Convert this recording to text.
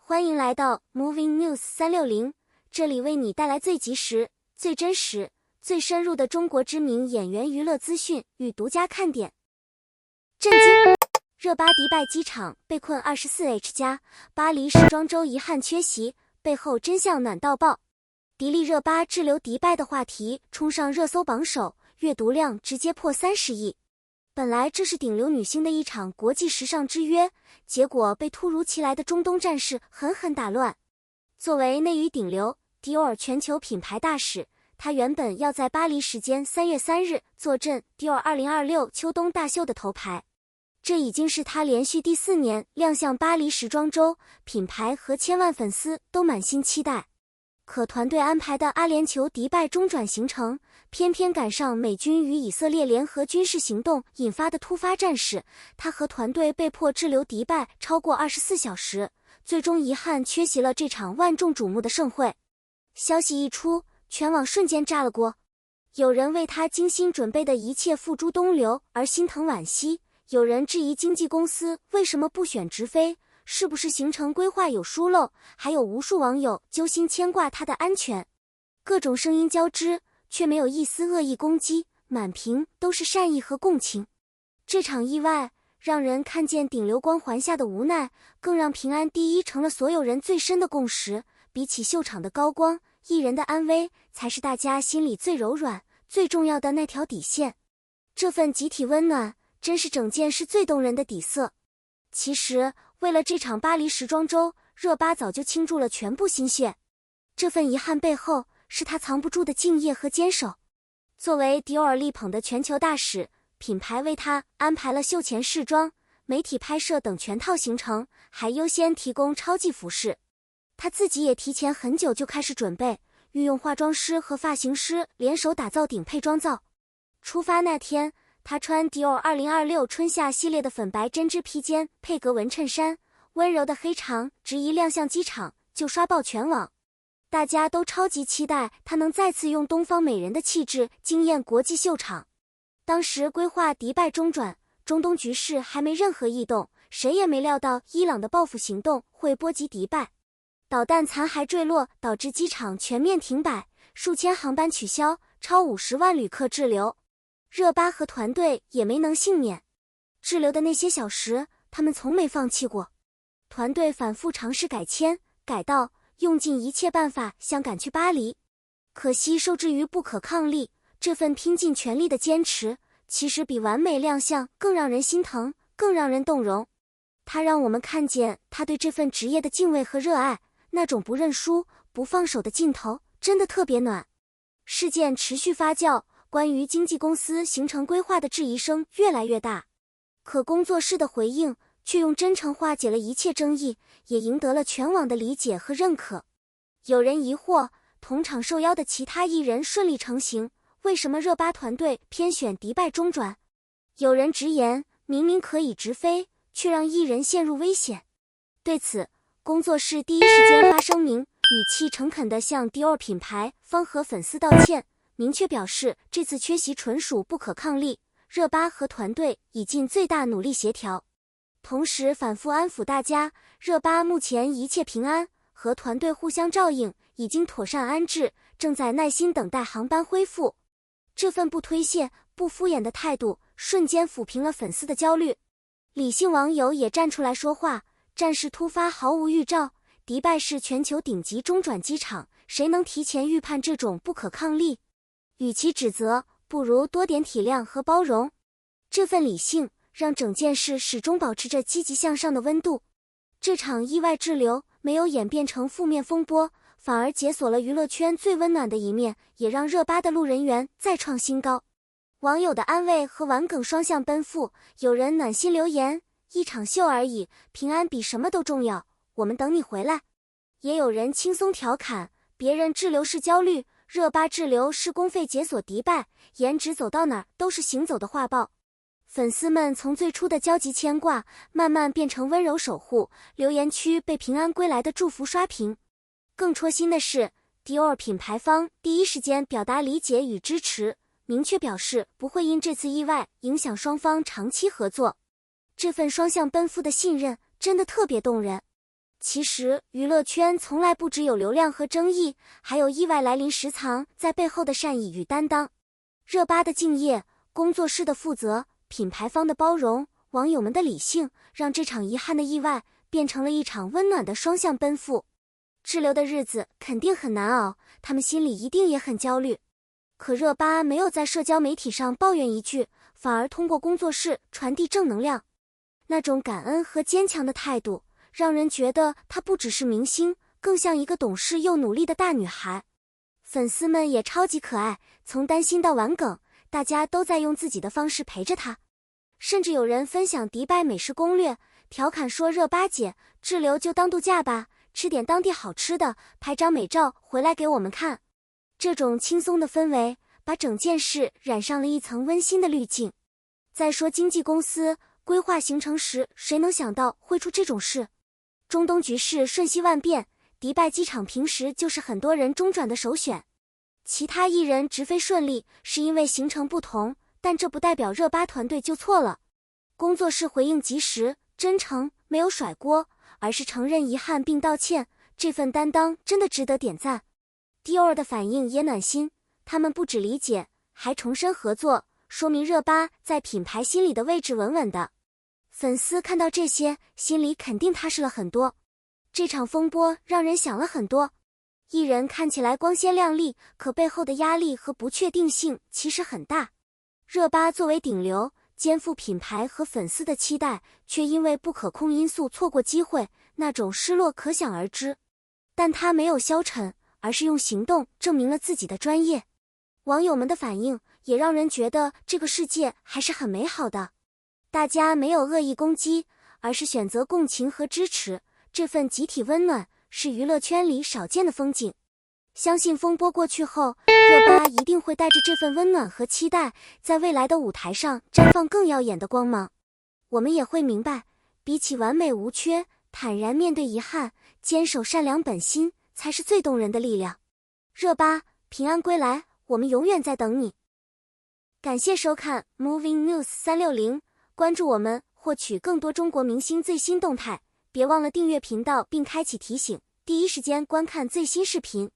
欢迎来到 Moving News 360，这里为你带来最及时、最真实、最深入的中国知名演员娱乐资讯与独家看点。震惊！热巴迪拜机场被困 24H+，巴黎时装周遗憾缺席，背后真相暖到爆。迪丽热巴滞留迪拜的话题冲上热搜榜首，阅读量直接破30亿。本来这是顶流女星的一场国际时尚之约，结果被突如其来的中东战事狠狠打乱。作为内娱顶流，迪奥全球品牌大使，她原本要在巴黎时间3月3日坐镇迪奥2026秋冬大秀的头牌，这已经是她连续第4年亮相巴黎时装周，品牌和千万粉丝都满心期待。可团队安排的阿联酋迪拜中转行程，偏偏赶上美军与以色列联合军事行动引发的突发战事，他和团队被迫滞留迪拜超过24小时，最终遗憾缺席了这场万众瞩目的盛会。消息一出，全网瞬间炸了锅，有人为他精心准备的一切付诸东流而心疼惋惜，有人质疑经纪公司为什么不选直飞，是不是行程规划有疏漏，还有无数网友揪心牵挂他的安全。各种声音交织，却没有一丝恶意攻击，满屏都是善意和共情。这场意外让人看见顶流光环下的无奈，更让平安第一成了所有人最深的共识。比起秀场的高光，艺人的安危才是大家心里最柔软、最重要的那条底线。这份集体温暖，真是整件事最动人的底色。其实为了这场巴黎时装周，热巴早就倾注了全部心血。这份遗憾背后，是她藏不住的敬业和坚守。作为迪奥力捧的全球大使，品牌为她安排了秀前试妆、媒体拍摄等全套行程，还优先提供超级服饰。她自己也提前很久就开始准备，御用化妆师和发型师联手打造顶配妆造。出发那天，她穿迪奥2026春夏系列的粉白针织披肩配格纹衬衫，温柔的黑长直一亮相机场就刷爆全网。大家都超级期待她能再次用东方美人的气质惊艳国际秀场。当时规划迪拜中转，中东局势还没任何异动，谁也没料到伊朗的报复行动会波及迪拜。导弹残骸坠落导致机场全面停摆，数千航班取消，超50万旅客滞留。热巴和团队也没能幸免，滞留的那些小时，他们从没放弃过。团队反复尝试改签、改道，用尽一切办法想赶去巴黎。可惜受制于不可抗力，这份拼尽全力的坚持，其实比完美亮相更让人心疼，更让人动容。他让我们看见他对这份职业的敬畏和热爱，那种不认输、不放手的劲头，真的特别暖。事件持续发酵，关于经纪公司行程规划的质疑声越来越大，可工作室的回应却用真诚化解了一切争议，也赢得了全网的理解和认可。有人疑惑，同场受邀的其他艺人顺利成行，为什么热巴团队偏选迪拜中转？有人直言，明明可以直飞，却让艺人陷入危险。对此，工作室第一时间发声明，语气诚恳地向迪奥品牌方和粉丝道歉，明确表示这次缺席纯属不可抗力，热巴和团队已尽最大努力协调。同时反复安抚大家，热巴目前一切平安，和团队互相照应，已经妥善安置，正在耐心等待航班恢复。这份不推卸、不敷衍的态度，瞬间抚平了粉丝的焦虑。理性网友也站出来说话，战事突发毫无预兆，迪拜是全球顶级中转机场，谁能提前预判这种不可抗力？与其指责，不如多点体谅和包容。这份理性让整件事始终保持着积极向上的温度。这场意外滞留没有演变成负面风波，反而解锁了娱乐圈最温暖的一面，也让热巴的路人缘再创新高。网友的安慰和玩梗双向奔赴，有人暖心留言，一场秀而已，平安比什么都重要，我们等你回来。也有人轻松调侃，别人滞留是焦虑，热巴滞留是公费解锁迪拜，颜值走到哪儿都是行走的画报。粉丝们从最初的焦急牵挂，慢慢变成温柔守护，留言区被平安归来的祝福刷屏。更戳心的是，迪奥品牌方第一时间表达理解与支持，明确表示不会因这次意外影响双方长期合作。这份双向奔赴的信任真的特别动人。其实娱乐圈从来不只有流量和争议，还有意外来临时藏在背后的善意与担当。热巴的敬业，工作室的负责，品牌方的包容，网友们的理性，让这场遗憾的意外变成了一场温暖的双向奔赴。滞留的日子肯定很难熬，他们心里一定也很焦虑。可热巴没有在社交媒体上抱怨一句，反而通过工作室传递正能量。那种感恩和坚强的态度，让人觉得她不只是明星，更像一个懂事又努力的大女孩。粉丝们也超级可爱，从担心到玩梗，大家都在用自己的方式陪着她。甚至有人分享迪拜美食攻略，调侃说热巴姐，滞留就当度假吧，吃点当地好吃的，拍张美照回来给我们看。这种轻松的氛围，把整件事染上了一层温馨的滤镜。再说经纪公司规划行程时，谁能想到会出这种事？中东局势瞬息万变，迪拜机场平时就是很多人中转的首选。其他艺人直飞顺利，是因为行程不同，但这不代表热巴团队就错了。工作室回应及时、真诚，没有甩锅，而是承认遗憾并道歉，这份担当真的值得点赞。Dior 的反应也暖心，他们不只理解，还重申合作，说明热巴在品牌心里的位置稳稳的。粉丝看到这些，心里肯定踏实了很多。这场风波让人想了很多，艺人看起来光鲜亮丽，可背后的压力和不确定性其实很大。热巴作为顶流，肩负品牌和粉丝的期待，却因为不可控因素错过机会，那种失落可想而知。但她没有消沉，而是用行动证明了自己的专业。网友们的反应也让人觉得这个世界还是很美好的。大家没有恶意攻击，而是选择共情和支持，这份集体温暖是娱乐圈里少见的风景。相信风波过去后，热巴一定会带着这份温暖和期待，在未来的舞台上绽放更耀眼的光芒。我们也会明白，比起完美无缺，坦然面对遗憾，坚守善良本心，才是最动人的力量。热巴，平安归来，我们永远在等你。感谢收看 Moving News 360，关注我们，获取更多中国明星最新动态。别忘了订阅频道并开启提醒，第一时间观看最新视频。